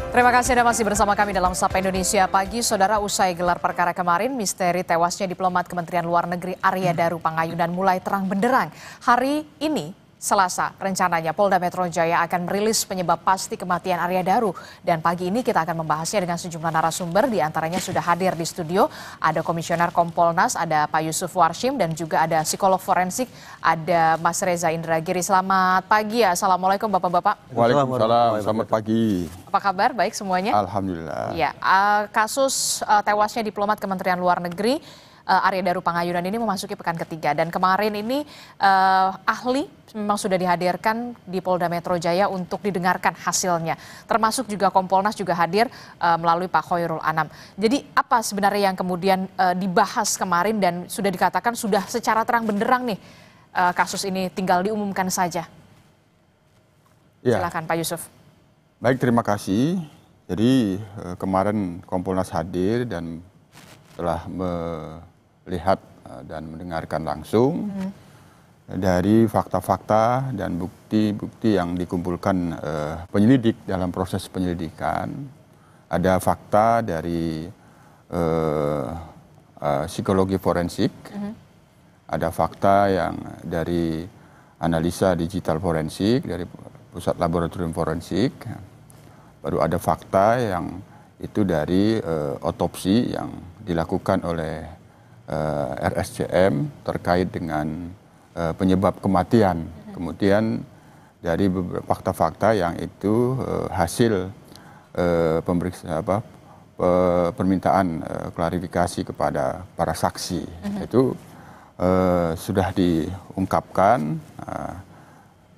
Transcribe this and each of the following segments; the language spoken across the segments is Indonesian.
Terima kasih Anda masih bersama kami dalam Sapa Indonesia Pagi. Saudara, usai gelar perkara kemarin, misteri tewasnya diplomat Kementerian Luar Negeri Arya Daru Pangayunan mulai terang benderang. Hari ini, Selasa, rencananya Polda Metro Jaya akan merilis penyebab pasti kematian Arya Daru. Dan pagi ini kita akan membahasnya dengan sejumlah narasumber, di antaranya sudah hadir di studio. Ada Komisioner Kompolnas, ada Pak Yusuf Warshim, dan juga ada psikolog forensik, ada Mas Reza Indragiri. Selamat pagi ya, Assalamualaikum Bapak-Bapak. Waalaikumsalam, selamat pagi. Apa kabar? Baik semuanya? Alhamdulillah. Ya, kasus tewasnya diplomat Kementerian Luar Negeri Arya Daru Pangayunan ini memasuki pekan ketiga, dan kemarin ini ahli memang sudah dihadirkan di Polda Metro Jaya untuk didengarkan hasilnya. Termasuk juga Kompolnas juga hadir melalui Pak Khoirul Anam. Jadi apa sebenarnya yang kemudian dibahas kemarin dan sudah dikatakan sudah secara terang benderang nih kasus ini tinggal diumumkan saja? Ya. Silakan Pak Yusuf. Baik, terima kasih. Jadi kemarin Kompolnas hadir dan telah melihat dan mendengarkan langsung dari fakta-fakta dan bukti-bukti yang dikumpulkan penyelidik dalam proses penyelidikan. Ada fakta dari psikologi forensik, ada fakta yang dari analisa digital forensik dari Pusat Laboratorium Forensik, baru ada fakta yang itu dari otopsi yang dilakukan oleh RSCM terkait dengan penyebab kematian. Kemudian dari beberapa fakta-fakta yang itu hasil permintaan klarifikasi kepada para saksi, itu sudah diungkapkan.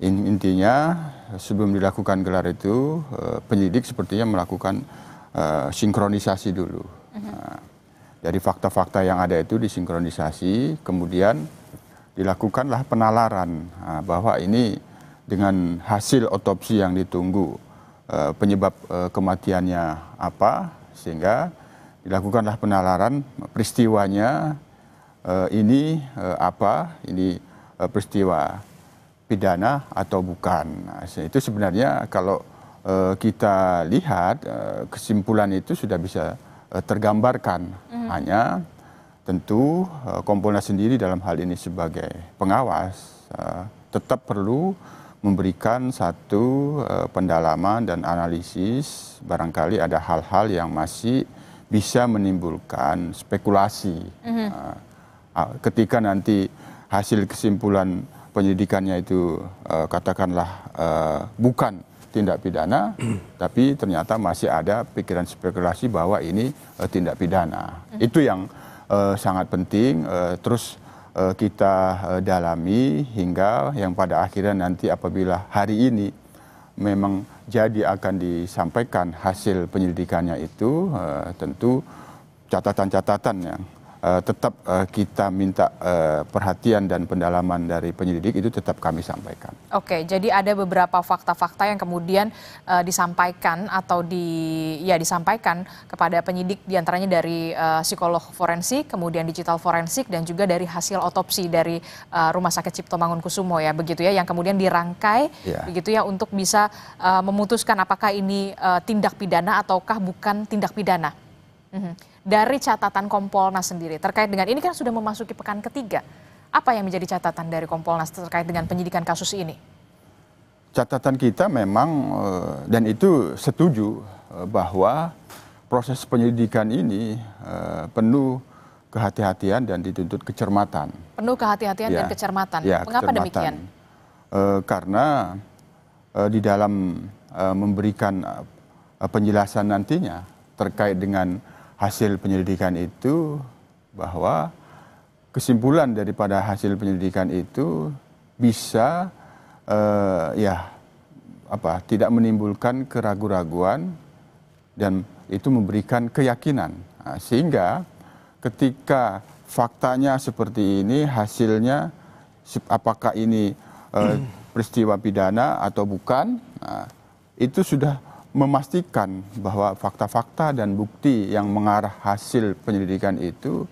Intinya sebelum dilakukan gelar itu penyidik sepertinya melakukan sinkronisasi dulu. Dari fakta-fakta yang ada itu disinkronisasi, kemudian dilakukanlah penalaran bahwa ini dengan hasil otopsi yang ditunggu penyebab kematiannya apa, sehingga dilakukanlah penalaran peristiwanya ini apa, ini peristiwa pidana atau bukan. Nah, itu sebenarnya kalau kita lihat kesimpulan itu sudah bisa tergambarkan. Hanya tentu Kompolnas sendiri dalam hal ini sebagai pengawas tetap perlu memberikan satu pendalaman dan analisis. Barangkali ada hal-hal yang masih bisa menimbulkan spekulasi. Ketika nanti hasil kesimpulan penyelidikannya itu katakanlah bukan tindak pidana, tapi ternyata masih ada pikiran spekulasi bahwa ini tindak pidana. Itu yang sangat penting terus kita dalami hingga yang pada akhirnya nanti apabila hari ini memang jadi akan disampaikan hasil penyelidikannya itu, tentu catatan-catatan yang tetap kita minta perhatian dan pendalaman dari penyelidik itu tetap kami sampaikan. Oke, jadi ada beberapa fakta-fakta yang kemudian disampaikan atau disampaikan kepada penyidik, diantaranya dari psikolog forensik, kemudian digital forensik, dan juga dari hasil otopsi dari Rumah Sakit Cipto Mangunkusumo ya, begitu ya, yang kemudian dirangkai begitu ya untuk bisa memutuskan apakah ini tindak pidana ataukah bukan tindak pidana. Dari catatan Kompolnas sendiri terkait dengan ini kan sudah memasuki pekan ketiga, apa yang menjadi catatan dari Kompolnas terkait dengan penyidikan kasus ini? Catatan kita memang dan itu setuju bahwa proses penyelidikan ini penuh kehati-hatian dan dituntut kecermatan. Penuh kehati-hatian dan kecermatan. Ya, mengapa kecermatan. Demikian? Karena di dalam memberikan penjelasan nantinya terkait dengan hasil penyelidikan itu, bahwa kesimpulan daripada hasil penyelidikan itu bisa tidak menimbulkan keraguan-raguan dan itu memberikan keyakinan. Nah, sehingga ketika faktanya seperti ini, hasilnya apakah ini peristiwa pidana atau bukan, nah, itu sudah memastikan bahwa fakta-fakta dan bukti yang mengarah hasil penyelidikan itu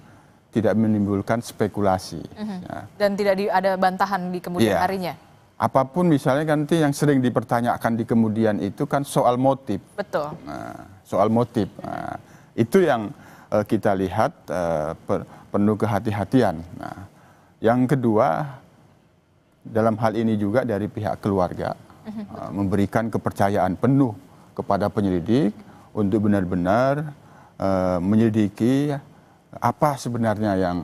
tidak menimbulkan spekulasi. Dan tidak ada bantahan di kemudian harinya? apapun misalnya nanti yang sering dipertanyakan di kemudian itu kan soal motif. Betul. Nah, soal motif. Nah, itu yang kita lihat penuh kehati-hatian. Nah, yang kedua, dalam hal ini juga dari pihak keluarga memberikan kepercayaan penuh kepada penyelidik untuk benar-benar menyelidiki apa sebenarnya yang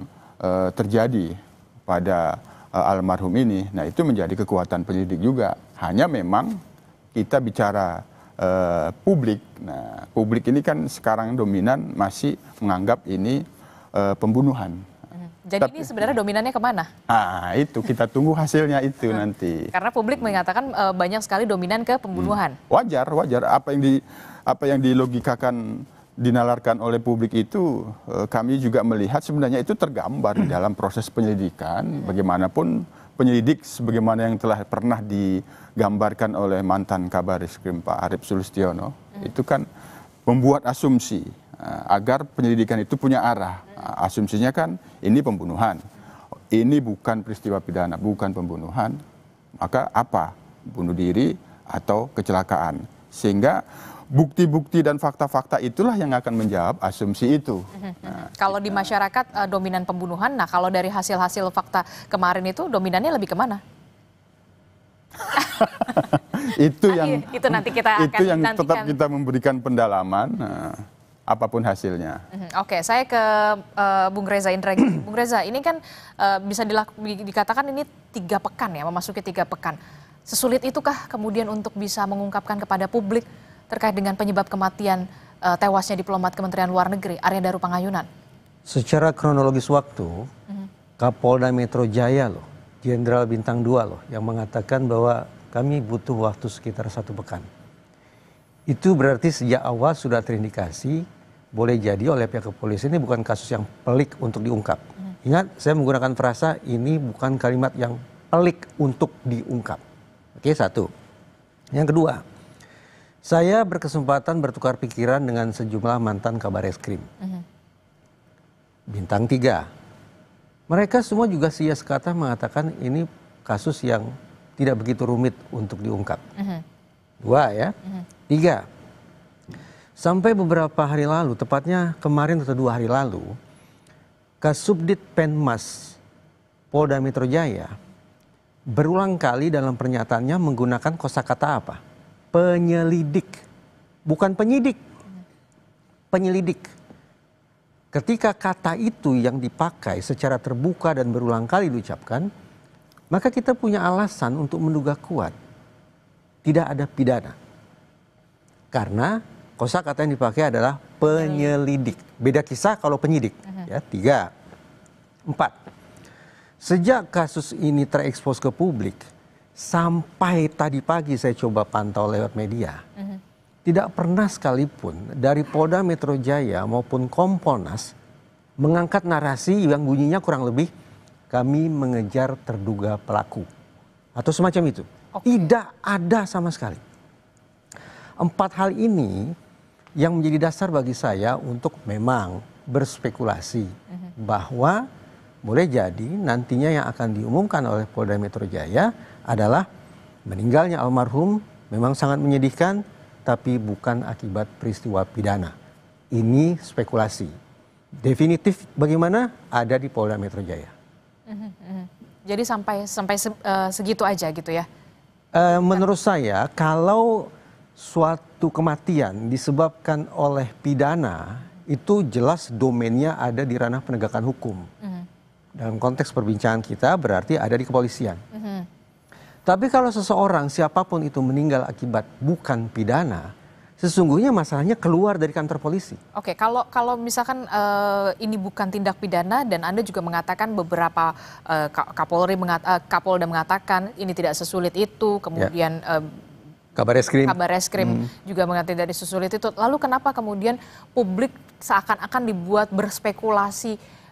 terjadi pada almarhum ini. Nah, itu menjadi kekuatan penyelidik juga. Hanya memang kita bicara publik. Nah, publik ini kan sekarang dominan masih menganggap ini pembunuhan. Jadi ini sebenarnya dominannya kemana? Itu kita tunggu hasilnya itu nanti. Karena publik mengatakan banyak sekali dominan ke pembunuhan. Wajar. Apa yang dilogikakan, dinalarkan oleh publik itu, kami juga melihat sebenarnya itu tergambar di dalam proses penyelidikan. Bagaimanapun penyelidik sebagaimana yang telah pernah digambarkan oleh mantan Kabareskrim Pak Arief Sulistiono, itu kan membuat asumsi agar penyelidikan itu punya arah. Asumsinya kan ini pembunuhan, ini bukan peristiwa pidana, bukan pembunuhan, maka apa? Bunuh diri atau kecelakaan. Sehingga bukti-bukti dan fakta-fakta itulah yang akan menjawab asumsi itu. Nah, kalau di masyarakat dominan pembunuhan, nah kalau dari hasil-hasil fakta kemarin itu dominannya lebih kemana? itu yang nanti kita akan yang tetap kita memberikan pendalaman. Apapun hasilnya. Oke, saya ke Bung Reza Indragiri. Bung Reza, ini kan bisa dikatakan ini 3 pekan ya, memasuki 3 pekan. Sesulit itukah kemudian untuk bisa mengungkapkan kepada publik terkait dengan penyebab kematian tewasnya diplomat Kementerian Luar Negeri Arya Daru Pangayunan? Secara kronologis waktu, Kapolda Metro Jaya loh, Jenderal Bintang 2 loh, yang mengatakan bahwa kami butuh waktu sekitar 1 pekan. Itu berarti sejak awal sudah terindikasi boleh jadi oleh pihak kepolisian ini bukan kasus yang pelik untuk diungkap. Ingat, saya menggunakan frasa ini bukan kalimat yang pelik untuk diungkap. Oke, 1. Yang kedua, saya berkesempatan bertukar pikiran dengan sejumlah mantan Kabareskrim. Bintang 3. Mereka semua juga sia sekata mengatakan ini kasus yang tidak begitu rumit untuk diungkap. 2 ya. 3. Sampai beberapa hari lalu, tepatnya kemarin atau 2 hari lalu, Kasubdit Penmas Polda Metro Jaya berulang kali dalam pernyataannya menggunakan kosakata apa? Penyelidik, bukan penyidik. Penyelidik. Ketika kata itu yang dipakai secara terbuka dan berulang kali diucapkan, maka kita punya alasan untuk menduga kuat tidak ada pidana. Karena kosakata yang dipakai adalah penyelidik. Beda kisah kalau penyidik. Ya, 3. 4. Sejak kasus ini terekspos ke publik, sampai tadi pagi saya coba pantau lewat media, tidak pernah sekalipun dari Polda Metro Jaya maupun Kompolnas mengangkat narasi yang bunyinya kurang lebih kami mengejar terduga pelaku. Atau semacam itu. Tidak ada sama sekali. 4 hal ini yang menjadi dasar bagi saya untuk memang berspekulasi bahwa boleh jadi nantinya yang akan diumumkan oleh Polda Metro Jaya adalah meninggalnya almarhum memang sangat menyedihkan, tapi bukan akibat peristiwa pidana. Ini spekulasi. Definitif bagaimana ada di Polda Metro Jaya. Jadi sampai segitu aja gitu ya? Menurut saya kalau suatu kematian disebabkan oleh pidana, itu jelas domainnya ada di ranah penegakan hukum. Dalam konteks perbincangan kita berarti ada di kepolisian. Tapi kalau seseorang siapapun itu meninggal akibat bukan pidana, sesungguhnya masalahnya keluar dari kantor polisi. Oke, kalau misalkan ini bukan tindak pidana dan Anda juga mengatakan beberapa Kapolda mengatakan ini tidak sesulit itu, kemudian Kabareskrim juga mengatakan tidak sesulit itu. Lalu kenapa kemudian publik seakan-akan dibuat berspekulasi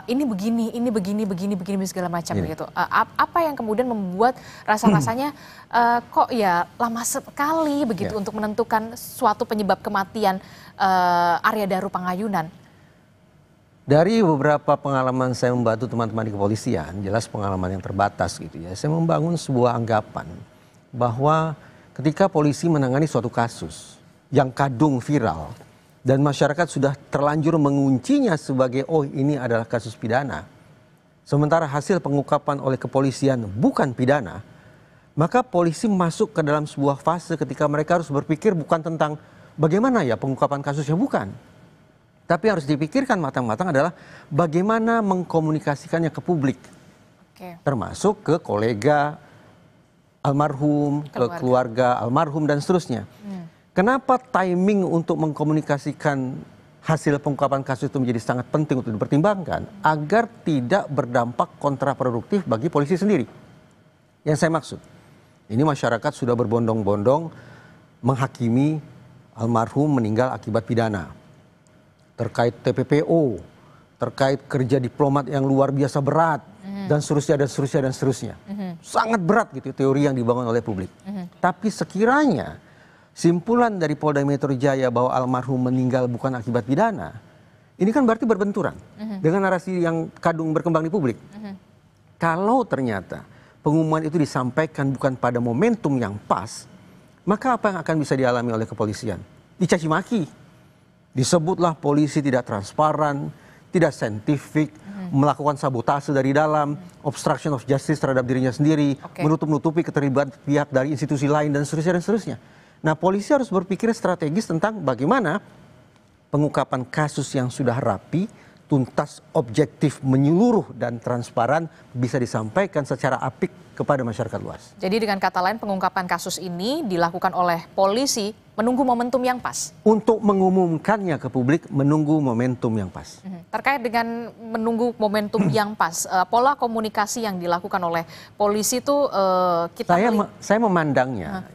ini begini segala macam gitu. Apa yang kemudian membuat rasanya kok ya lama sekali begitu untuk menentukan suatu penyebab kematian Arya Daru Pangayunan? Dari beberapa pengalaman saya membantu teman-teman di kepolisian, jelas pengalaman yang terbatas gitu ya. Saya membangun sebuah anggapan bahwa ketika polisi menangani suatu kasus yang kadung viral dan masyarakat sudah terlanjur menguncinya sebagai oh ini adalah kasus pidana, sementara hasil pengungkapan oleh kepolisian bukan pidana, maka polisi masuk ke dalam sebuah fase ketika mereka harus berpikir bukan tentang bagaimana ya pengungkapan kasusnya, bukan. Tapi harus dipikirkan matang-matang adalah bagaimana mengkomunikasikannya ke publik. Termasuk ke kolega almarhum, ke keluarga almarhum dan seterusnya. Kenapa timing untuk mengkomunikasikan hasil pengungkapan kasus itu menjadi sangat penting untuk dipertimbangkan agar tidak berdampak kontraproduktif bagi polisi sendiri. Yang saya maksud, ini masyarakat sudah berbondong-bondong menghakimi almarhum meninggal akibat pidana. Terkait TPPO, terkait kerja diplomat yang luar biasa berat, dan seterusnya, dan seterusnya, dan seterusnya. Sangat berat gitu teori yang dibangun oleh publik. Tapi sekiranya simpulan dari Polda Metro Jaya bahwa almarhum meninggal bukan akibat pidana, ini kan berarti berbenturan dengan narasi yang kadung berkembang di publik. Kalau ternyata pengumuman itu disampaikan bukan pada momentum yang pas, maka apa yang akan bisa dialami oleh kepolisian? Dicaci maki. Disebutlah polisi tidak transparan, tidak saintifik, melakukan sabotase dari dalam, obstruction of justice terhadap dirinya sendiri, menutup-nutupi keterlibatan pihak dari institusi lain, dan seterusnya, dan seterusnya. Nah, polisi harus berpikir strategis tentang bagaimana pengungkapan kasus yang sudah rapi, tuntas, objektif, menyeluruh, dan transparan bisa disampaikan secara apik kepada masyarakat luas. Jadi dengan kata lain pengungkapan kasus ini dilakukan oleh polisi menunggu momentum yang pas. Untuk mengumumkannya ke publik, menunggu momentum yang pas. Terkait dengan menunggu momentum yang pas, pola komunikasi yang dilakukan oleh polisi itu saya memandangnya,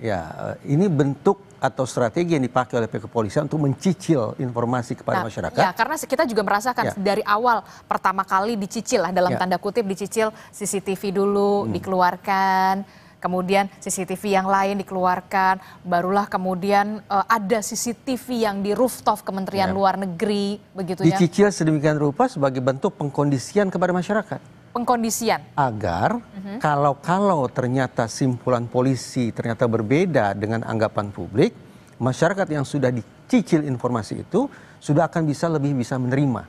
ini bentuk atau strategi yang dipakai oleh pihak kepolisian untuk mencicil informasi kepada masyarakat. Ya, karena kita juga merasakan dari awal pertama kali dicicil lah dalam tanda kutip dicicil CCTV dulu dikeluarkan, kemudian CCTV yang lain dikeluarkan, barulah kemudian ada CCTV yang di rooftop Kementerian Luar Negeri, begitu ya. Dicicil sedemikian rupa sebagai bentuk pengkondisian kepada masyarakat. Pengkondisian. Agar kalau ternyata simpulan polisi ternyata berbeda dengan anggapan publik, masyarakat yang sudah dicicil informasi itu sudah akan lebih bisa menerima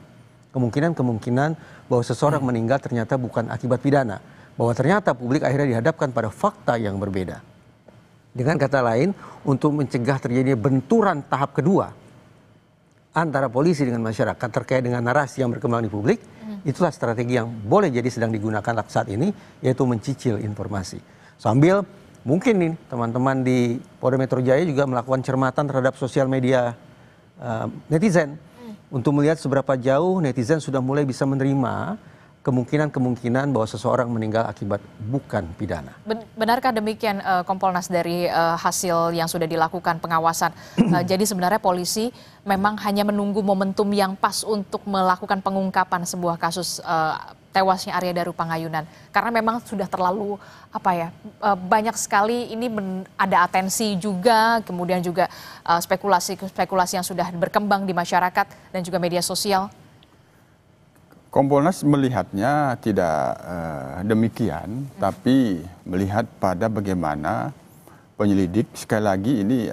kemungkinan bahwa seseorang meninggal ternyata bukan akibat pidana. Bahwa ternyata publik akhirnya dihadapkan pada fakta yang berbeda. Dengan kata lain, untuk mencegah terjadinya benturan tahap kedua antara polisi dengan masyarakat terkait dengan narasi yang berkembang di publik, itulah strategi yang boleh jadi sedang digunakan saat ini, yaitu mencicil informasi. Sambil mungkin nih teman-teman di Polda Metro Jaya juga melakukan cermatan terhadap sosial media netizen untuk melihat seberapa jauh netizen sudah mulai bisa menerima kemungkinan bahwa seseorang meninggal akibat bukan pidana. Benarkah demikian Kompolnas dari hasil yang sudah dilakukan pengawasan? Jadi sebenarnya polisi memang hanya menunggu momentum yang pas untuk melakukan pengungkapan sebuah kasus tewasnya Arya Daru Pangayunan. Karena memang sudah terlalu banyak sekali ini ada atensi juga, kemudian juga spekulasi yang sudah berkembang di masyarakat dan juga media sosial. Kompolnas melihatnya tidak demikian, tapi melihat pada bagaimana penyelidik, sekali lagi ini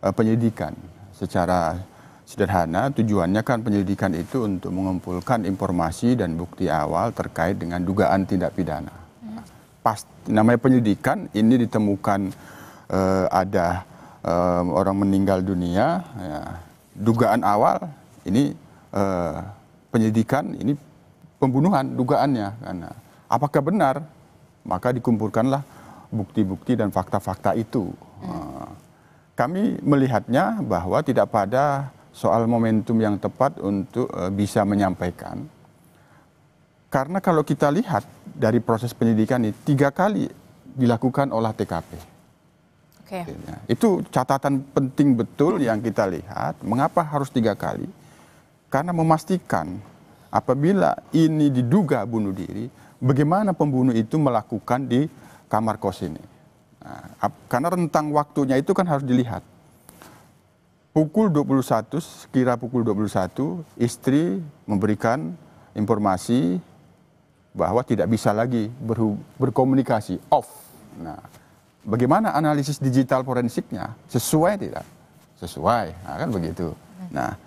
penyelidikan secara sederhana, tujuannya kan penyelidikan itu untuk mengumpulkan informasi dan bukti awal terkait dengan dugaan tindak pidana. Namanya penyelidikan, ini ditemukan ada orang meninggal dunia, dugaan awal ini penyelidikan ini pembunuhan dugaannya, karena apakah benar, maka dikumpulkanlah bukti-bukti dan fakta-fakta itu. Kami melihatnya bahwa tidak pada soal momentum yang tepat untuk bisa menyampaikan, karena kalau kita lihat dari proses penyidikan ini 3 kali dilakukan olah TKP. Itu catatan penting betul yang kita lihat. Mengapa harus 3 kali? Karena memastikan apabila ini diduga bunuh diri, bagaimana pembunuh itu melakukan di kamar kos ini. Nah, karena rentang waktunya itu kan harus dilihat. Pukul 21, sekira pukul 21, istri memberikan informasi bahwa tidak bisa lagi berkomunikasi, off. Nah, bagaimana analisis digital forensiknya? Sesuai tidak? Sesuai, nah, kan begitu. Nah,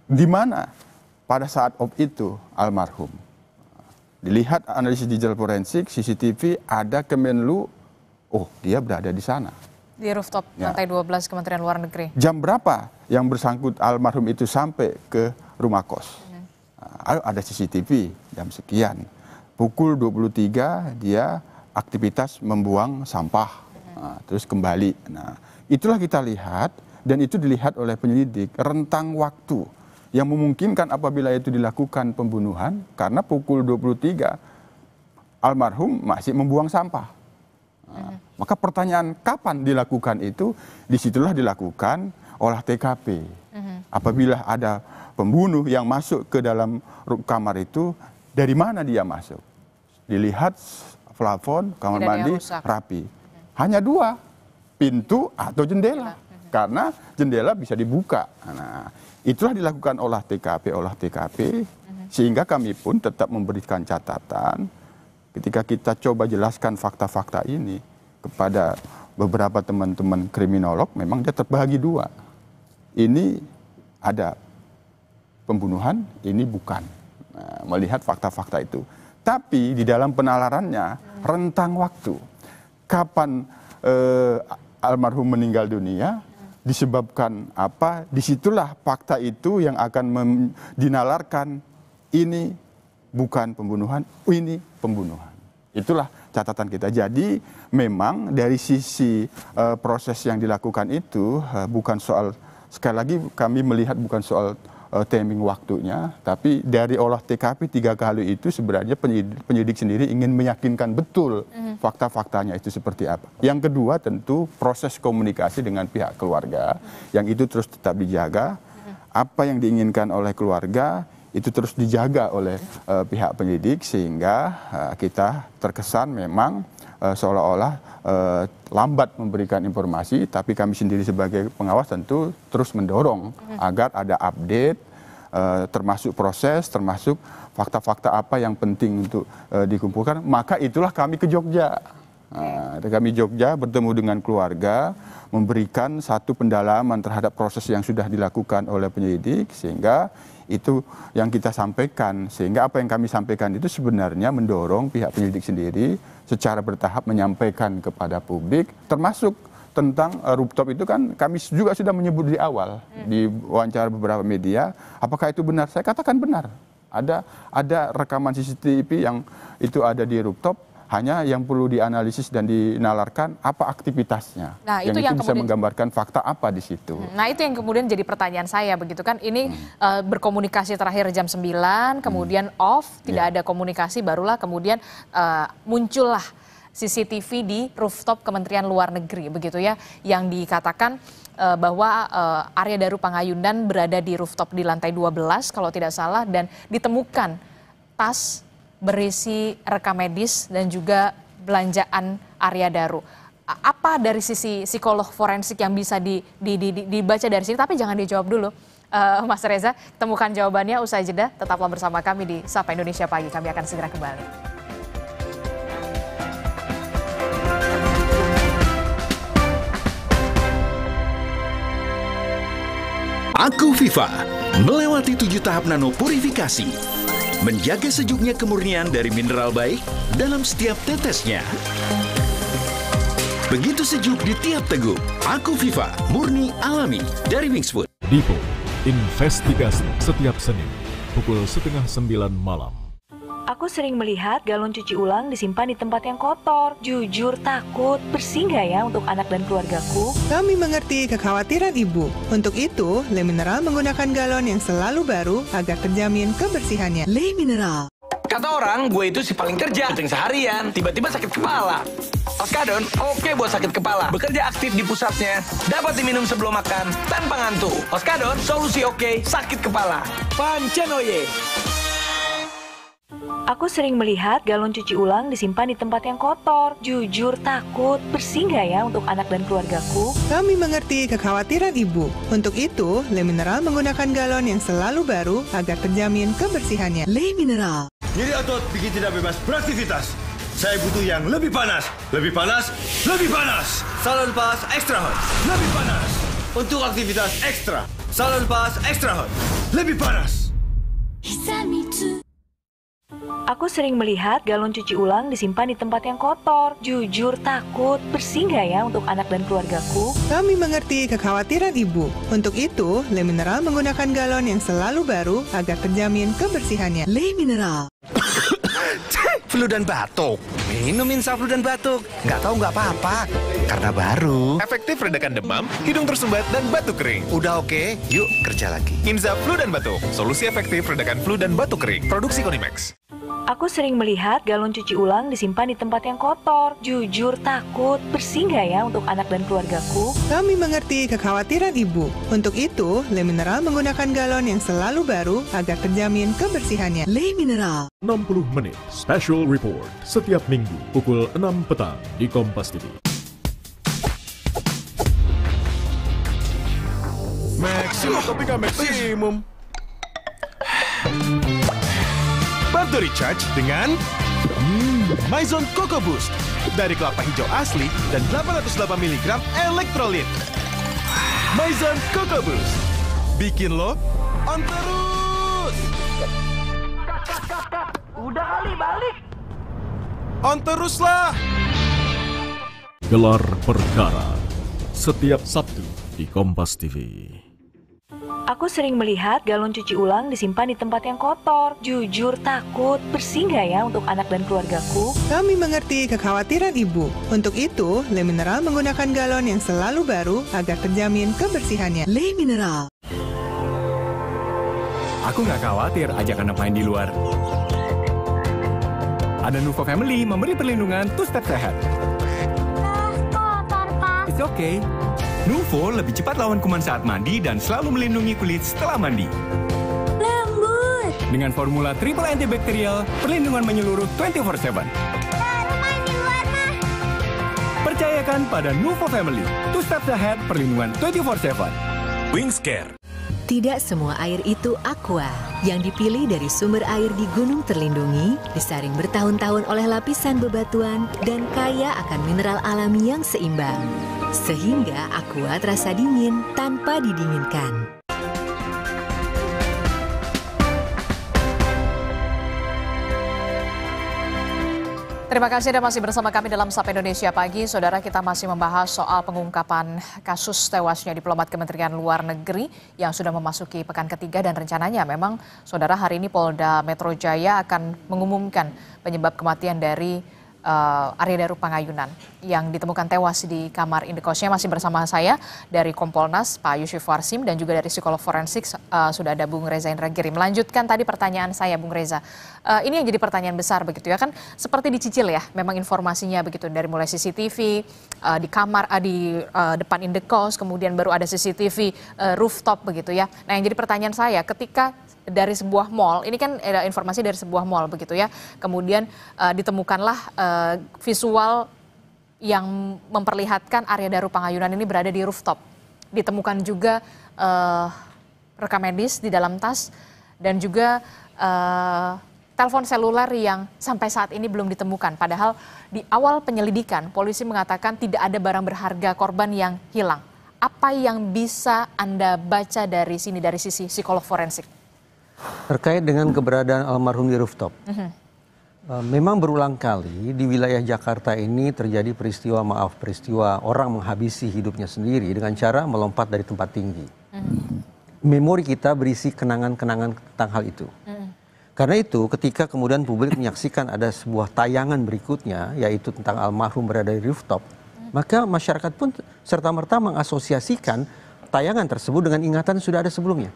di mana pada saat off itu almarhum? Dilihat analisis digital forensik, CCTV, ada Kemenlu, oh dia berada di sana. Di rooftop lantai 12 Kementerian Luar Negeri. Jam berapa yang bersangkut almarhum itu sampai ke rumah kos? Ada CCTV jam sekian. Pukul 23 dia aktivitas membuang sampah, terus kembali. Nah, itulah kita lihat dan itu dilihat oleh penyelidik rentang waktu yang memungkinkan apabila itu dilakukan pembunuhan karena pukul 23 almarhum masih membuang sampah. Maka pertanyaan kapan dilakukan itu, disitulah dilakukan olah TKP. Apabila ada pembunuh yang masuk ke dalam kamar itu, dari mana dia masuk? Dilihat plafon kamar mandi rapi. Hanya 2, pintu atau jendela. Karena jendela bisa dibuka. Nah, itulah dilakukan olah TKP, sehingga kami pun tetap memberikan catatan ketika kita coba jelaskan fakta-fakta ini kepada beberapa teman-teman kriminolog, memang dia terbagi 2. Ini ada pembunuhan, ini bukan. Nah, melihat fakta-fakta itu. Tapi di dalam penalarannya, rentang waktu. Kapan almarhum meninggal dunia, disebabkan apa, disitulah fakta itu yang akan dinalarkan, ini bukan pembunuhan, ini pembunuhan. Itulah catatan kita. Jadi memang dari sisi proses yang dilakukan itu bukan soal, sekali lagi kami melihat bukan soal timing waktunya, tapi dari olah TKP 3 kali itu sebenarnya penyidik sendiri ingin meyakinkan betul fakta-faktanya itu seperti apa. Yang kedua tentu proses komunikasi dengan pihak keluarga, yang itu terus tetap dijaga. Apa yang diinginkan oleh keluarga itu terus dijaga oleh pihak penyidik, sehingga kita terkesan memang seolah-olah lambat memberikan informasi, tapi kami sendiri sebagai pengawas tentu terus mendorong agar ada update, termasuk proses, termasuk fakta-fakta apa yang penting untuk dikumpulkan. Maka itulah kami ke Jogja. Kami Jogja bertemu dengan keluarga, memberikan satu pendalaman terhadap proses yang sudah dilakukan oleh penyidik, sehingga itu yang kita sampaikan. Sehingga apa yang kami sampaikan itu sebenarnya mendorong pihak penyidik sendiri secara bertahap menyampaikan kepada publik, termasuk tentang rooftop itu kan kami juga sudah menyebut di awal di wawancara beberapa media. Apakah itu benar? Saya katakan benar. Ada rekaman CCTV yang itu ada di rooftop. Hanya yang perlu dianalisis dan dinalarkan apa aktivitasnya. Nah, yang itu bisa menggambarkan fakta apa di situ. Nah, itu yang kemudian jadi pertanyaan saya begitu kan. Ini berkomunikasi terakhir jam 9, kemudian off, tidak ada komunikasi, barulah kemudian muncullah CCTV di rooftop Kementerian Luar Negeri begitu ya, yang dikatakan bahwa Arya Daru Panghayunan berada di rooftop di lantai 12 kalau tidak salah, dan ditemukan tas berisi rekam medis dan juga belanjaan Arya Daru. Apa dari sisi psikolog forensik yang bisa dibaca dari sini? Tapi jangan dijawab dulu, Mas Reza. Temukan jawabannya usai jeda. Tetaplah bersama kami di Sapa Indonesia Pagi. Kami akan segera kembali. Aku Viva melewati 7 tahap nano purifikasi, menjaga sejuknya kemurnian dari mineral baik dalam setiap tetesnya. Begitu sejuk di tiap teguk. Aku Viva, murni alami dari Wingsfood. Dipo, investigasi setiap Senin pukul 8:30 malam. Aku sering melihat galon cuci ulang disimpan di tempat yang kotor. Jujur takut, bersih nggak ya untuk anak dan keluargaku? Kami mengerti kekhawatiran Ibu. Untuk itu, Le Mineral menggunakan galon yang selalu baru agar terjamin kebersihannya. Le Mineral. Kata orang, gue itu si paling kerja, kencing seharian, tiba-tiba sakit kepala. Oskadon, oke buat sakit kepala. Bekerja aktif di pusatnya, dapat diminum sebelum makan, tanpa ngantuk. Oskadon, solusi oke, sakit kepala. Pancen oye. Aku sering melihat galon cuci ulang disimpan di tempat yang kotor. Jujur takut, bersih nggak ya untuk anak dan keluargaku? Kami mengerti kekhawatiran Ibu. Untuk itu, Le Mineral menggunakan galon yang selalu baru agar terjamin kebersihannya. Le Mineral. Nyeri otot bikin tidak bebas beraktivitas. Saya butuh yang lebih panas. Lebih panas, lebih panas. Salonpas Extra Hot. Lebih panas. Untuk aktivitas ekstra. Salonpas Extra Hot. Lebih panas. Aku sering melihat galon cuci ulang disimpan di tempat yang kotor. Jujur takut, bersih nggak ya untuk anak dan keluargaku? Kami mengerti kekhawatiran Ibu. Untuk itu, Le Mineral menggunakan galon yang selalu baru agar terjamin kebersihannya. Le Mineral. Flu dan batuk. Minum Insaflu dan batuk. Nggak tahu nggak apa-apa. Karena baru. Efektif redakan demam, hidung tersumbat, dan batuk kering. Udah oke, yuk kerja lagi. Insaflu dan batuk. Solusi efektif redakan flu dan batuk kering. Produksi Konimax. Aku sering melihat galon cuci ulang disimpan di tempat yang kotor. Jujur takut, bersih nggak ya untuk anak dan keluargaku? Kami mengerti kekhawatiran Ibu. Untuk itu, Le Mineral menggunakan galon yang selalu baru agar terjamin kebersihannya. Le Mineral. 60 menit Special Report setiap minggu pukul 6 petang di Kompas TV. Maksimum ketika maksimum. Bantu recharge dengan Maison Coco Boost dari kelapa hijau asli dan 808 mg elektrolit. Maison Coco Boost bikin lo on terus. Udah kali balik. On terus lah. Gelar Perkara setiap Sabtu di Kompas TV. Aku sering melihat galon cuci ulang disimpan di tempat yang kotor. Jujur takut, bersih nggak ya untuk anak dan keluargaku? Kami mengerti kekhawatiran Ibu. Untuk itu, Le Mineral menggunakan galon yang selalu baru agar terjamin kebersihannya. Le Mineral. Aku nggak khawatir ajak anak main di luar. Ada Nuvo Family memberi perlindungan two-step sehat. Kotor, Pak. It's okay. Nuvo lebih cepat lawan kuman saat mandi dan selalu melindungi kulit setelah mandi. Lembut. Dengan formula triple antibakterial, perlindungan menyeluruh 24/7. Baru main di luar mah. Percayakan pada Nuvo Family. Two-step sehat, perlindungan 24/7. Wingscare. Tidak semua air itu aqua. Yang dipilih dari sumber air di gunung terlindungi, disaring bertahun-tahun oleh lapisan bebatuan, dan kaya akan mineral alami yang seimbang. Sehingga aqua terasa dingin tanpa didinginkan. Terima kasih Anda masih bersama kami dalam Sapa Indonesia Pagi. Saudara, kita masih membahas soal pengungkapan kasus tewasnya diplomat Kementerian Luar Negeri yang sudah memasuki pekan ketiga dan rencananya memang saudara hari ini Polda Metro Jaya akan mengumumkan penyebab kematian dari Arya Daru Pangayunan yang ditemukan tewas di kamar indekosnya. Masih bersama saya dari Kompolnas Pak Yusuf Warsim dan juga dari psikolog forensik sudah ada Bung Reza Indragiri. Melanjutkan tadi pertanyaan saya Bung Reza, ini yang jadi pertanyaan besar begitu ya kan, seperti dicicil ya memang informasinya begitu dari mulai CCTV di kamar di depan indekos, kemudian baru ada CCTV rooftop begitu ya. Nah yang jadi pertanyaan saya, ketika dari sebuah mall, ini kan ada informasi dari sebuah mall begitu ya, kemudian ditemukanlah visual yang memperlihatkan Arya Daru Pangayunan ini berada di rooftop. Ditemukan juga rekam medis di dalam tas dan juga telepon seluler yang sampai saat ini belum ditemukan. Padahal di awal penyelidikan polisi mengatakan tidak ada barang berharga korban yang hilang. Apa yang bisa Anda baca dari sini dari sisi psikolog forensik? Terkait dengan keberadaan almarhum di rooftop. Memang berulang kali di wilayah Jakarta ini terjadi peristiwa orang menghabisi hidupnya sendiri dengan cara melompat dari tempat tinggi. Memori kita berisi kenangan-kenangan tentang hal itu. Karena itu ketika kemudian publik menyaksikan ada sebuah tayangan berikutnya yaitu tentang almarhum berada di rooftop, maka masyarakat pun serta-merta mengasosiasikan tayangan tersebut dengan ingatan sudah ada sebelumnya.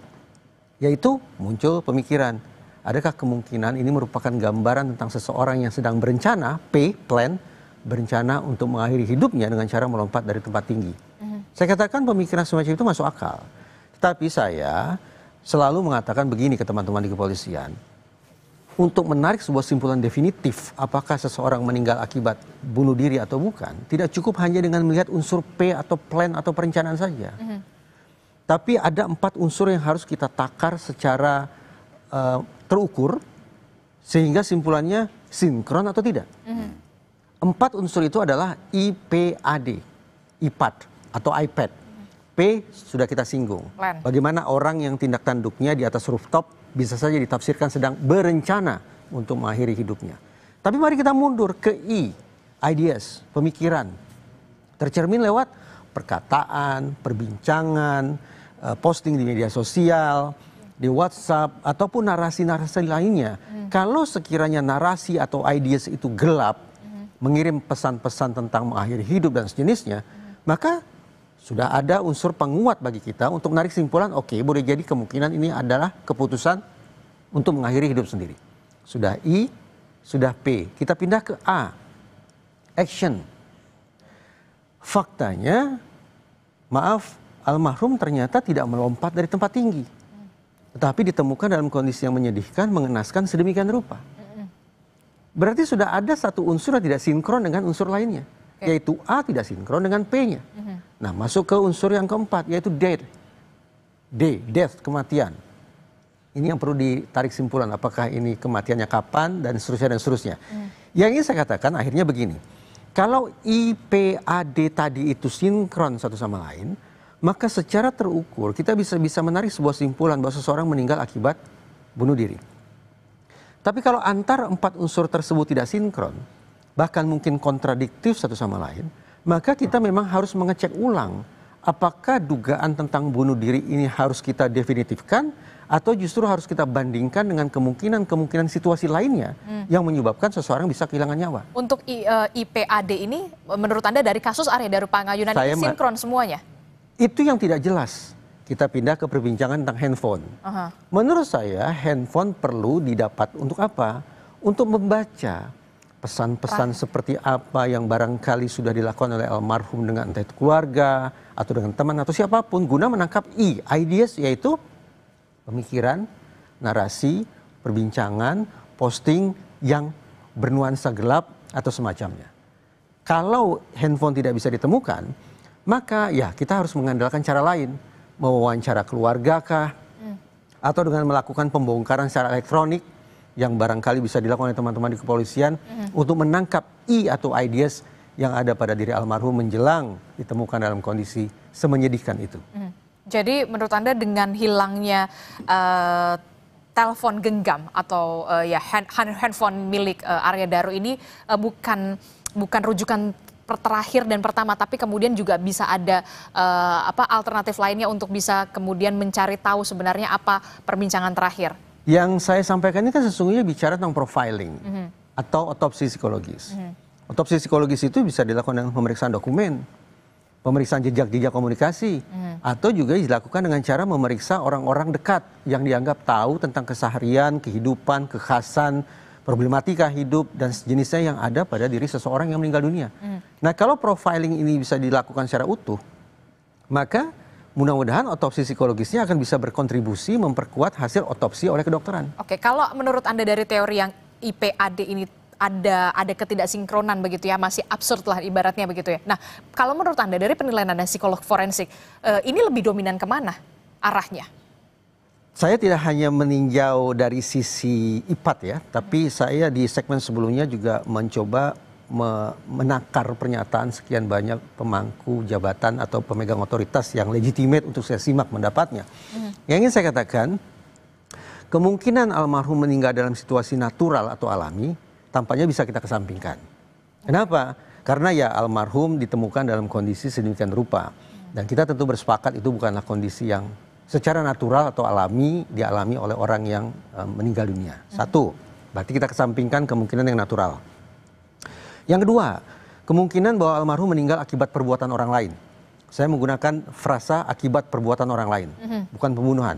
Yaitu muncul pemikiran, adakah kemungkinan ini merupakan gambaran tentang seseorang yang sedang berencana, berencana untuk mengakhiri hidupnya dengan cara melompat dari tempat tinggi. Saya katakan pemikiran semacam itu masuk akal. Tetapi saya selalu mengatakan begini ke teman-teman di kepolisian, untuk menarik sebuah simpulan definitif apakah seseorang meninggal akibat bunuh diri atau bukan, tidak cukup hanya dengan melihat unsur P atau plan atau perencanaan saja. Tapi ada 4 unsur yang harus kita takar secara terukur sehingga simpulannya sinkron atau tidak. 4 unsur itu adalah IPAD, IPAD atau iPad. P sudah kita singgung. Plan. Bagaimana orang yang tindak tanduknya di atas rooftop bisa saja ditafsirkan sedang berencana untuk mengakhiri hidupnya. Tapi mari kita mundur ke I, ideas, pemikiran. Tercermin lewat perkataan, perbincangan, posting di media sosial, di WhatsApp, ataupun narasi-narasi lainnya. Kalau sekiranya narasi atau ideas itu gelap, mengirim pesan-pesan tentang mengakhiri hidup dan sejenisnya, maka sudah ada unsur penguat bagi kita untuk menarik simpulan, oke, boleh jadi kemungkinan ini adalah keputusan untuk mengakhiri hidup sendiri. Sudah I, sudah P. Kita pindah ke A, action. Faktanya, maaf, almarhum ternyata tidak melompat dari tempat tinggi. Tetapi ditemukan dalam kondisi yang menyedihkan, mengenaskan sedemikian rupa. Berarti sudah ada satu unsur yang tidak sinkron dengan unsur lainnya. Yaitu A tidak sinkron dengan P-nya. Nah, masuk ke unsur yang keempat, yaitu death. D, death, kematian. Ini yang perlu ditarik simpulan, apakah ini kematiannya kapan, dan seterusnya, dan seterusnya. Yang ingin saya katakan akhirnya begini, kalau IPAD tadi itu sinkron satu sama lain, maka secara terukur kita bisa menarik sebuah simpulan bahwa seseorang meninggal akibat bunuh diri. Tapi kalau antar 4 unsur tersebut tidak sinkron, bahkan mungkin kontradiktif satu sama lain, maka kita memang harus mengecek ulang apakah dugaan tentang bunuh diri ini harus kita definitifkan atau justru harus kita bandingkan dengan kemungkinan situasi lainnya yang menyebabkan seseorang bisa kehilangan nyawa. Untuk IPAD ini menurut Anda dari kasus Arya Daru Pangayunan ini sinkron semuanya? Itu yang tidak jelas. Kita pindah ke perbincangan tentang handphone. Menurut saya handphone perlu didapat untuk apa? Untuk membaca pesan-pesan seperti apa yang barangkali sudah dilakukan oleh almarhum dengan entah itu keluarga atau dengan teman atau siapapun guna menangkap ideas, yaitu pemikiran, narasi, perbincangan, posting yang bernuansa gelap atau semacamnya. Kalau handphone tidak bisa ditemukan, maka ya kita harus mengandalkan cara lain, mewawancara keluarga kah, atau dengan melakukan pembongkaran secara elektronik yang barangkali bisa dilakukan oleh teman-teman di kepolisian untuk menangkap atau ideas yang ada pada diri almarhum menjelang ditemukan dalam kondisi semenyedihkan itu. Jadi menurut Anda dengan hilangnya telepon genggam atau handphone milik Arya Daru ini bukan rujukan terakhir dan pertama, tapi kemudian juga bisa ada alternatif lainnya untuk bisa kemudian mencari tahu sebenarnya apa perbincangan terakhir. Yang saya sampaikan ini kan sesungguhnya bicara tentang profiling atau otopsi psikologis. Otopsi psikologis itu bisa dilakukan dengan pemeriksaan dokumen, pemeriksaan jejak-jejak komunikasi, atau juga dilakukan dengan cara memeriksa orang-orang dekat yang dianggap tahu tentang keseharian, kehidupan, kekhasan, problematika hidup, dan sejenisnya yang ada pada diri seseorang yang meninggal dunia. Nah, kalau profiling ini bisa dilakukan secara utuh, maka mudah-mudahan otopsi psikologisnya akan bisa berkontribusi memperkuat hasil otopsi oleh kedokteran. Oke, kalau menurut Anda dari teori yang IPAD ini ada ketidaksinkronan begitu ya, masih absurd lah ibaratnya begitu ya. Nah, kalau menurut Anda dari penilaian Anda psikolog forensik, ini lebih dominan kemana arahnya? Saya tidak hanya meninjau dari sisi IPAD ya, tapi saya di segmen sebelumnya juga mencoba menakar pernyataan sekian banyak pemangku jabatan atau pemegang otoritas yang legitimate untuk saya simak pendapatnya. Yang ingin saya katakan, kemungkinan almarhum meninggal dalam situasi natural atau alami tampaknya bisa kita kesampingkan. Kenapa? Karena ya almarhum ditemukan dalam kondisi sedemikian rupa. Dan kita tentu bersepakat itu bukanlah kondisi yang secara natural atau alami dialami oleh orang yang meninggal dunia. Satu, berarti kita kesampingkan kemungkinan yang natural. Yang kedua, kemungkinan bahwa almarhum meninggal akibat perbuatan orang lain. Saya menggunakan frasa akibat perbuatan orang lain, bukan pembunuhan.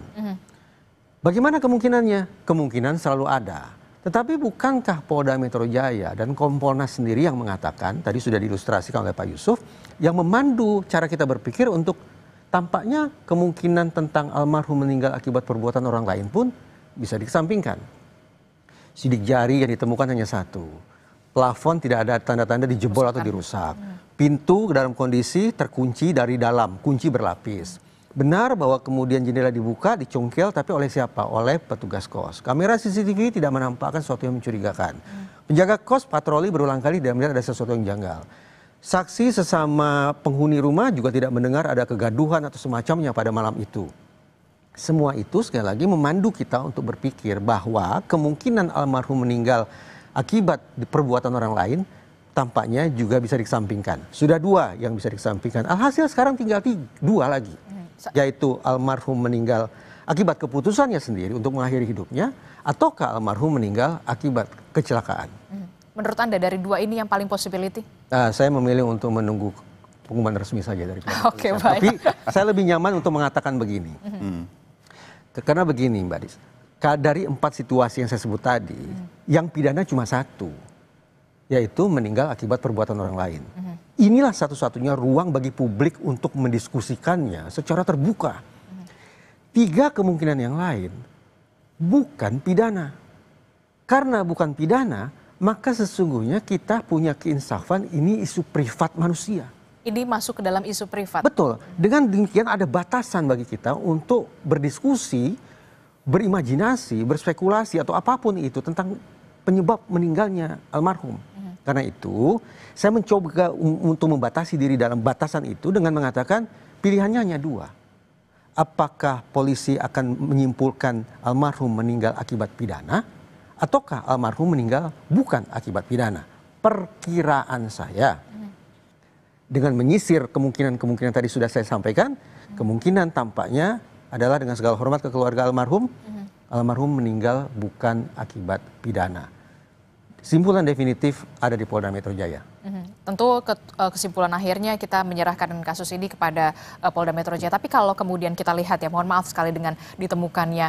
Bagaimana kemungkinannya? Kemungkinan selalu ada. Tetapi bukankah Polda Metro Jaya dan Kompolnas sendiri yang mengatakan, tadi sudah diilustrasikan oleh Pak Yusuf, yang memandu cara kita berpikir untuk tampaknya kemungkinan tentang almarhum meninggal akibat perbuatan orang lain pun bisa dikesampingkan. Sidik jari yang ditemukan hanya 1. Plafon tidak ada tanda-tanda dijebol atau dirusak. Pintu dalam kondisi terkunci dari dalam, kunci berlapis. Benar bahwa kemudian jendela dibuka, dicongkel, tapi oleh siapa? Oleh petugas kos. Kamera CCTV tidak menampakkan sesuatu yang mencurigakan. Penjaga kos patroli berulang kali tidak melihat ada sesuatu yang janggal. Saksi sesama penghuni rumah juga tidak mendengar ada kegaduhan atau semacamnya pada malam itu. Semua itu sekali lagi memandu kita untuk berpikir bahwa kemungkinan almarhum meninggal akibat perbuatan orang lain tampaknya juga bisa dikesampingkan. Sudah 2 yang bisa dikesampingkan. Alhasil sekarang tinggal 2 lagi. Yaitu almarhum meninggal akibat keputusannya sendiri untuk mengakhiri hidupnya, ataukah almarhum meninggal akibat kecelakaan. Menurut Anda dari 2 ini yang paling possibility? Saya memilih untuk menunggu pengumuman resmi saja dari pihak Oke, kepolisian. baik. Tapi saya lebih nyaman untuk mengatakan begini. Karena begini Mbak Dis, dari 4 situasi yang saya sebut tadi, yang pidana cuma 1, yaitu meninggal akibat perbuatan orang lain. Inilah satu-satunya ruang bagi publik untuk mendiskusikannya secara terbuka. 3 kemungkinan yang lain bukan pidana. Karena bukan pidana, maka sesungguhnya kita punya keinsafan, ini isu privat manusia. Ini masuk ke dalam isu privat. Betul. Dengan demikian ada batasan bagi kita untuk berdiskusi, berimajinasi, berspekulasi atau apapun itu tentang penyebab meninggalnya almarhum. Karena itu, saya mencoba untuk membatasi diri dalam batasan itu dengan mengatakan pilihannya hanya 2. Apakah polisi akan menyimpulkan almarhum meninggal akibat pidana, ataukah almarhum meninggal bukan akibat pidana? Perkiraan saya, dengan menyisir kemungkinan-kemungkinan tadi sudah saya sampaikan, kemungkinan tampaknya adalah dengan segala hormat ke keluarga almarhum, almarhum meninggal bukan akibat pidana. Simpulan definitif ada di Polda Metro Jaya. Tentu kesimpulan akhirnya kita menyerahkan kasus ini kepada Polda Metro Jaya. Tapi kalau kemudian kita lihat ya, mohon maaf sekali dengan ditemukannya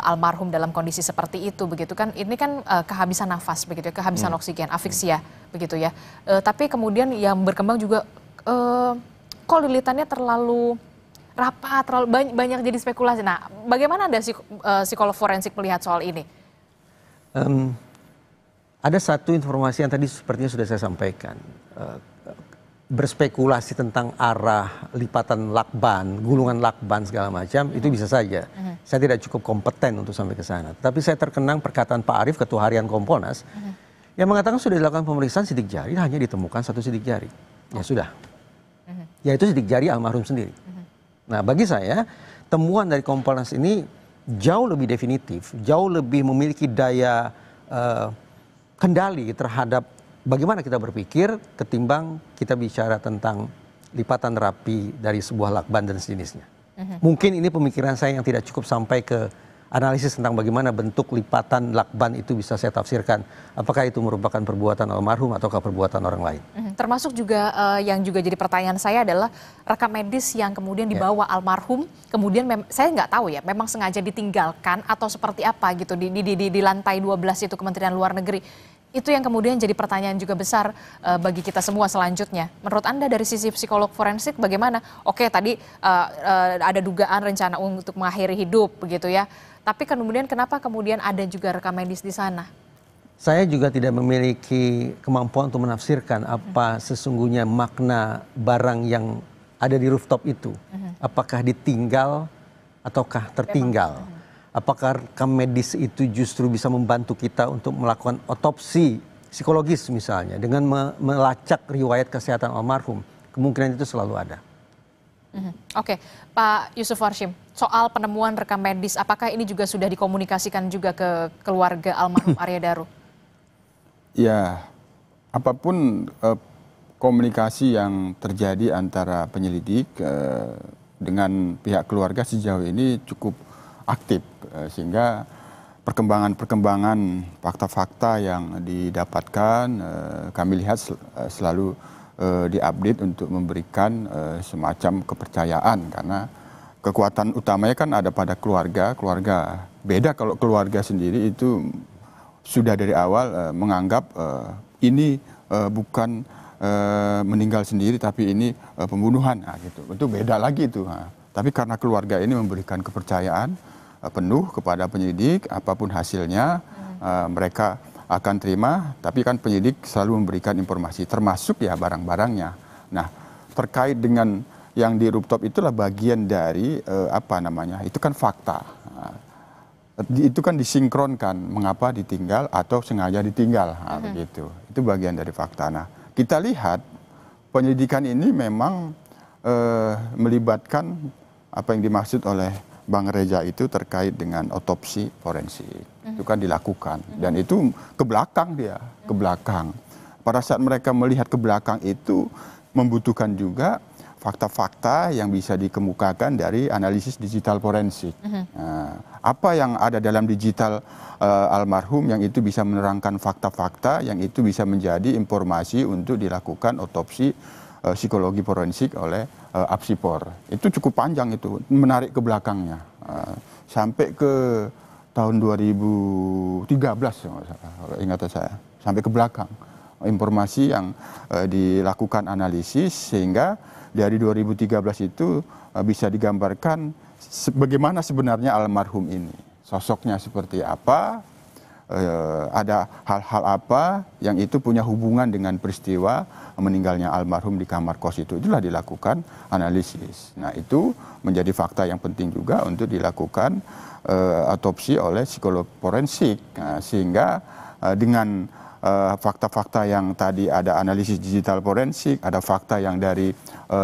almarhum dalam kondisi seperti itu, begitu kan? Ini kan kehabisan nafas, begitu ya, kehabisan oksigen, afiksia, begitu ya. Tapi kemudian yang berkembang juga, kok lilitannya terlalu rapat, terlalu banyak jadi spekulasi. Nah, bagaimana Anda psikolog forensik melihat soal ini? Ada satu informasi yang tadi sepertinya sudah saya sampaikan. Berspekulasi tentang arah lipatan lakban, gulungan lakban segala macam, itu bisa saja. Saya tidak cukup kompeten untuk sampai ke sana. Tapi saya terkenang perkataan Pak Arief, Ketua Harian Kompolnas, yang mengatakan sudah dilakukan pemeriksaan sidik jari, hanya ditemukan 1 sidik jari. Ya sudah. Yaitu sidik jari almarhum sendiri. Nah, bagi saya, temuan dari Kompolnas ini jauh lebih definitif, jauh lebih memiliki daya kendali terhadap bagaimana kita berpikir ketimbang kita bicara tentang lipatan rapi dari sebuah lakban dan sejenisnya. Mungkin ini pemikiran saya yang tidak cukup sampai ke analisis tentang bagaimana bentuk lipatan lakban itu bisa saya tafsirkan. Apakah itu merupakan perbuatan almarhum ataukah perbuatan orang lain. Termasuk juga yang juga jadi pertanyaan saya adalah rekam medis yang kemudian dibawa almarhum, kemudian saya nggak tahu ya, memang sengaja ditinggalkan atau seperti apa gitu di lantai 12 itu Kementerian Luar Negeri. Itu yang kemudian jadi pertanyaan juga besar bagi kita semua selanjutnya. Menurut Anda dari sisi psikolog forensik bagaimana? Oke, tadi ada dugaan rencana untuk mengakhiri hidup begitu ya. Tapi kemudian kenapa kemudian ada juga rekam medis di sana? Saya juga tidak memiliki kemampuan untuk menafsirkan apa sesungguhnya makna barang yang ada di rooftop itu. Apakah ditinggal ataukah tertinggal? Apakah rekam medis itu justru bisa membantu kita untuk melakukan otopsi psikologis misalnya dengan melacak riwayat kesehatan almarhum? Kemungkinan itu selalu ada. Oke, Pak Yusuf Warshim, soal penemuan rekam medis, apakah ini juga sudah dikomunikasikan juga ke keluarga almarhum Arya Daru? Ya, apapun komunikasi yang terjadi antara penyelidik dengan pihak keluarga sejauh ini cukup aktif, sehingga perkembangan fakta-fakta yang didapatkan kami lihat selalu diupdate untuk memberikan semacam kepercayaan, karena kekuatan utamanya kan ada pada keluarga. Beda kalau keluarga sendiri itu sudah dari awal menganggap ini bukan meninggal sendiri tapi ini pembunuhan, nah, gitu. Itu beda lagi itu. Nah. Tapi karena keluarga ini memberikan kepercayaan penuh kepada penyelidik, apapun hasilnya, mereka akan terima, tapi kan penyidik selalu memberikan informasi, termasuk ya barang-barangnya. Nah, terkait dengan yang di rooftop itulah bagian dari itu kan fakta. Itu kan disinkronkan mengapa ditinggal atau sengaja ditinggal, begitu. Itu bagian dari fakta. Nah, kita lihat penyidikan ini memang melibatkan apa yang dimaksud oleh Bang Reza itu terkait dengan otopsi forensik. Itu kan dilakukan dan itu ke belakang dia, ke belakang. Pada saat mereka melihat ke belakang itu membutuhkan juga fakta-fakta yang bisa dikemukakan dari analisis digital forensik. Nah, apa yang ada dalam digital almarhum yang itu bisa menerangkan fakta-fakta yang itu bisa menjadi informasi untuk dilakukan otopsi psikologi forensik oleh Apsipor. Itu cukup panjang itu, menarik ke belakangnya. Sampai ke tahun 2013, ingatan saya, sampai ke belakang. Informasi yang dilakukan analisis sehingga dari 2013 itu bisa digambarkan bagaimana sebenarnya almarhum ini. Sosoknya seperti apa, ada hal-hal apa yang itu punya hubungan dengan peristiwa meninggalnya almarhum di kamar kos itu. Itulah dilakukan analisis. Nah, itu menjadi fakta yang penting juga untuk dilakukan otopsi oleh psikolog forensik. Nah, sehingga dengan fakta-fakta yang tadi ada analisis digital forensik, ada fakta yang dari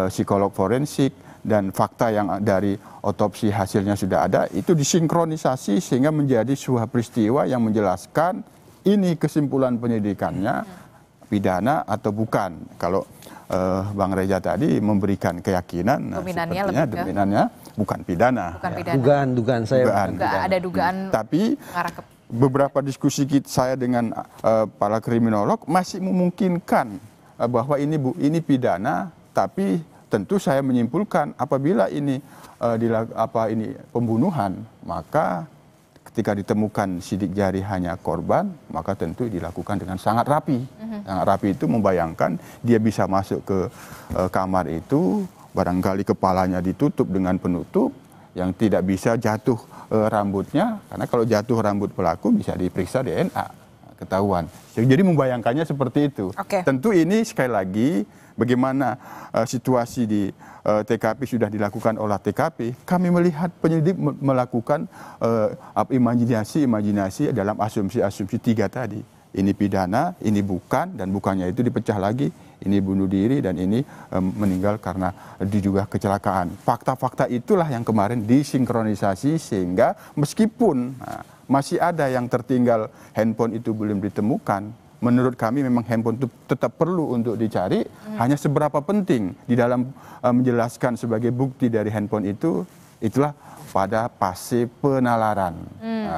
psikolog forensik, dan fakta yang dari otopsi hasilnya sudah ada, itu disinkronisasi sehingga menjadi sebuah peristiwa yang menjelaskan ini kesimpulan penyidikannya pidana atau bukan. Kalau Bang Reza tadi memberikan keyakinan, dominannya bukan pidana. Bukan pidana. Dugaan saya. Ada dugaan. Tapi beberapa diskusi saya dengan para kriminolog masih memungkinkan bahwa ini pidana, tapi tentu saya menyimpulkan apabila ini pembunuhan, maka ketika ditemukan sidik jari hanya korban, maka tentu dilakukan dengan sangat rapi. Sangat rapi itu membayangkan dia bisa masuk ke kamar itu, barangkali kepalanya ditutup dengan penutup yang tidak bisa jatuh rambutnya, karena kalau jatuh rambut pelaku bisa diperiksa DNA, ketahuan. Jadi membayangkannya seperti itu. Tentu ini sekali lagi bagaimana situasi di TKP sudah dilakukan olah TKP, kami melihat penyidik melakukan imajinasi dalam asumsi-asumsi 3 tadi. Ini pidana, ini bukan, dan bukannya itu dipecah lagi, ini bunuh diri, dan ini meninggal karena diduga kecelakaan. Fakta-fakta itulah yang kemarin disinkronisasi sehingga meskipun masih ada yang tertinggal handphone itu belum ditemukan, menurut kami memang handphone itu tetap perlu untuk dicari. Hanya seberapa penting di dalam menjelaskan sebagai bukti dari handphone itu, itulah pada fase penalaran.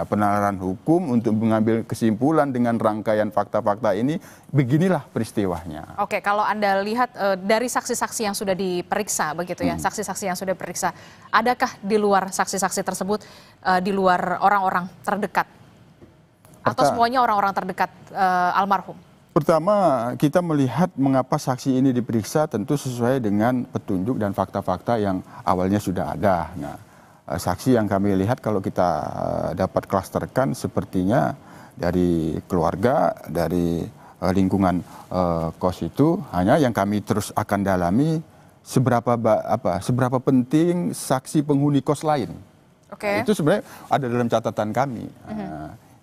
Penalaran hukum untuk mengambil kesimpulan dengan rangkaian fakta-fakta ini, beginilah peristiwanya. Oke, kalau Anda lihat dari saksi-saksi yang sudah diperiksa, begitu ya, saksi-saksi yang sudah diperiksa, adakah di luar saksi-saksi tersebut, di luar orang-orang terdekat? Atau semuanya orang-orang terdekat almarhum? Pertama, kita melihat mengapa saksi ini diperiksa tentu sesuai dengan petunjuk dan fakta-fakta yang awalnya sudah ada. Nah, saksi yang kami lihat kalau kita dapat klasterkan sepertinya dari keluarga, dari lingkungan kos itu, hanya yang kami terus akan dalami seberapa penting saksi penghuni kos lain. Itu sebenarnya ada dalam catatan kami.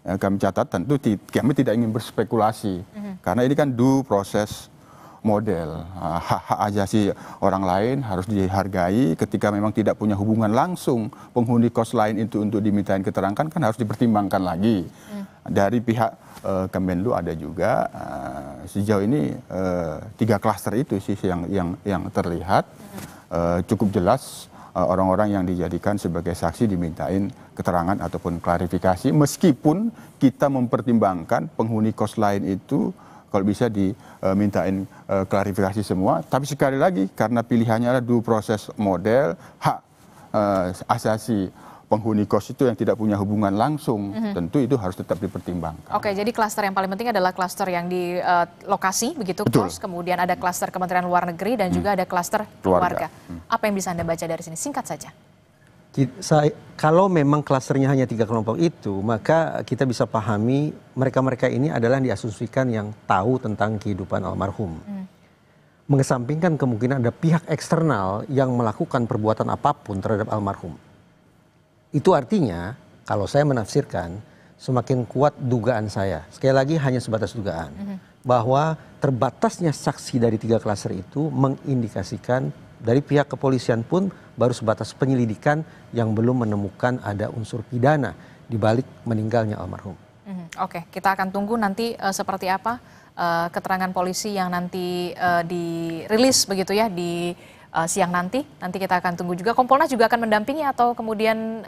Kami catat tentu kami tidak ingin berspekulasi karena ini kan due process model, hak asasi orang lain harus dihargai. Ketika memang tidak punya hubungan langsung penghuni kos lain itu untuk dimintain keterangan kan harus dipertimbangkan lagi. Dari pihak Kemenlu ada juga sejauh ini 3 klaster itu sih yang terlihat cukup jelas. Orang-orang yang dijadikan sebagai saksi dimintain keterangan ataupun klarifikasi, meskipun kita mempertimbangkan penghuni kos lain itu kalau bisa dimintain klarifikasi semua. Tapi sekali lagi karena pilihannya adalah due process model, hak asasi penghuni kos itu yang tidak punya hubungan langsung, tentu itu harus tetap dipertimbangkan. Oke, jadi klaster yang paling penting adalah klaster yang di lokasi, begitu, kos, kemudian ada klaster Kementerian Luar Negeri, dan juga ada klaster keluarga. Apa yang bisa Anda baca dari sini? Singkat saja. Kalau memang klasternya hanya 3 kelompok itu, maka kita bisa pahami mereka-mereka ini adalah diasumsikan yang tahu tentang kehidupan almarhum. Mengesampingkan kemungkinan ada pihak eksternal yang melakukan perbuatan apapun terhadap almarhum. Itu artinya, kalau saya menafsirkan, semakin kuat dugaan saya. Sekali lagi hanya sebatas dugaan. Bahwa terbatasnya saksi dari 3 klaster itu mengindikasikan dari pihak kepolisian pun baru sebatas penyelidikan yang belum menemukan ada unsur pidana di balik meninggalnya almarhum. Oke, kita akan tunggu nanti seperti apa keterangan polisi yang nanti dirilis begitu ya di siang nanti. Nanti kita akan tunggu juga. Kompolnas juga akan mendampingi atau kemudian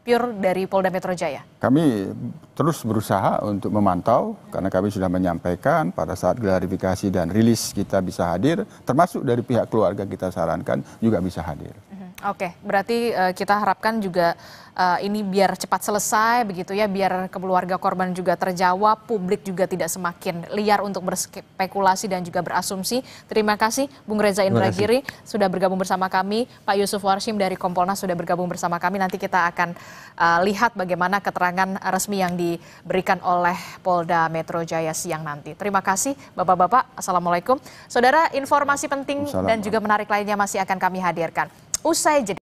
pure dari Polda Metro Jaya? Kami terus berusaha untuk memantau karena kami sudah menyampaikan pada saat klarifikasi dan rilis kita bisa hadir, termasuk dari pihak keluarga kita sarankan juga bisa hadir. Oke, berarti kita harapkan juga ini biar cepat selesai begitu ya, biar keluarga korban juga terjawab, publik juga tidak semakin liar untuk berspekulasi dan juga berasumsi. Terima kasih Bung Reza Indragiri sudah bergabung bersama kami, Pak Yusuf Warshim dari Kompolnas sudah bergabung bersama kami. Nanti kita akan lihat bagaimana keterangan resmi yang diberikan oleh Polda Metro Jaya siang nanti. Terima kasih Bapak-Bapak, Assalamualaikum. Saudara, informasi penting dan juga menarik lainnya masih akan kami hadirkan. Usai jeda.